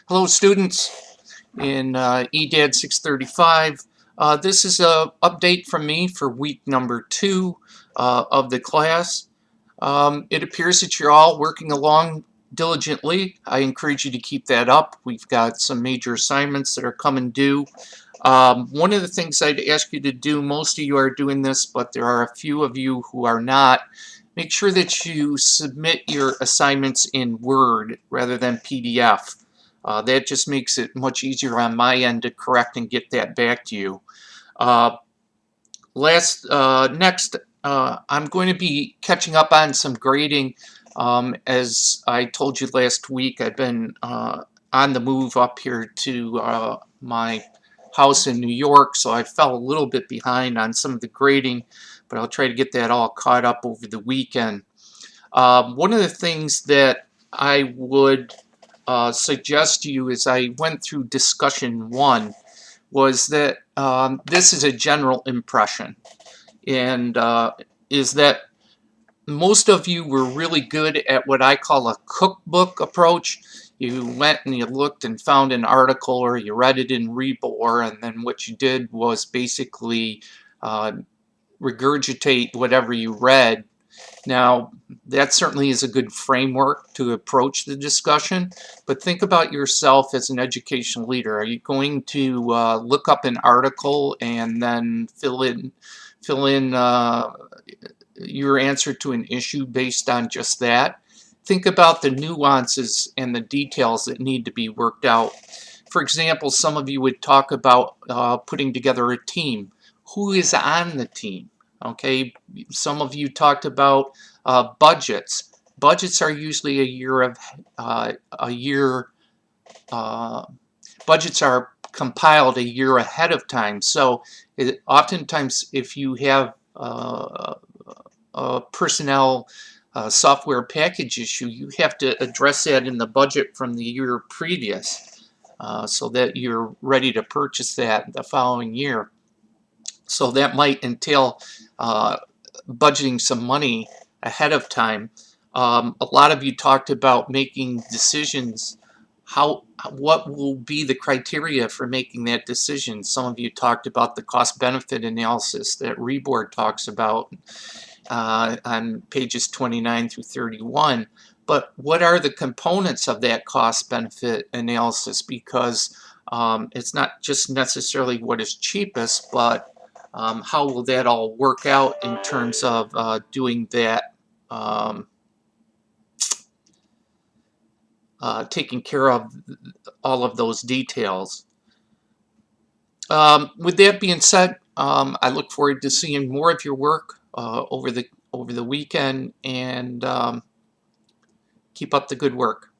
Hello students in EDAD 635. This is an update from me for week number 2 of the class. It appears that you're all working along diligently. I encourage you to keep that up. We've got some major assignments that are coming due. One of the things I'd ask you to do, most of you are doing this, but there are a few of you who are not. Make sure that you submit your assignments in Word rather than PDF. That just makes it much easier on my end to correct and get that back to you. Next, I'm going to be catching up on some grading. As I told you last week, I've been on the move up here to my house in New York, so I fell a little bit behind on some of the grading, but I'll try to get that all caught up over the weekend. One of the things that I would suggest to you as I went through discussion 1 was that this is a general impression, and is that most of you were really good at what I call a cookbook approach. You went and you looked and found an article, or you read it in Rebor, and then what you did was basically regurgitate whatever you read. Now, that certainly is a good framework to approach the discussion, but think about yourself as an educational leader. Are you going to look up an article and then fill in your answer to an issue based on just that? Think about the nuances and the details that need to be worked out. For example, some of you would talk about putting together a team. Who is on the team? Okay, some of you talked about budgets. Budgets are usually budgets are compiled a year ahead of time. So oftentimes if you have a personnel software package issue, you have to address that in the budget from the year previous so that you're ready to purchase that the following year. So that might entail budgeting some money ahead of time. A lot of you talked about making decisions. What will be the criteria for making that decision? Some of you talked about the cost-benefit analysis that Rebor talks about on pages 29 through 31. But what are the components of that cost-benefit analysis? Because it's not just necessarily what is cheapest, but how will that all work out in terms of doing that, taking care of all of those details. With that being said, I look forward to seeing more of your work over the weekend, and keep up the good work.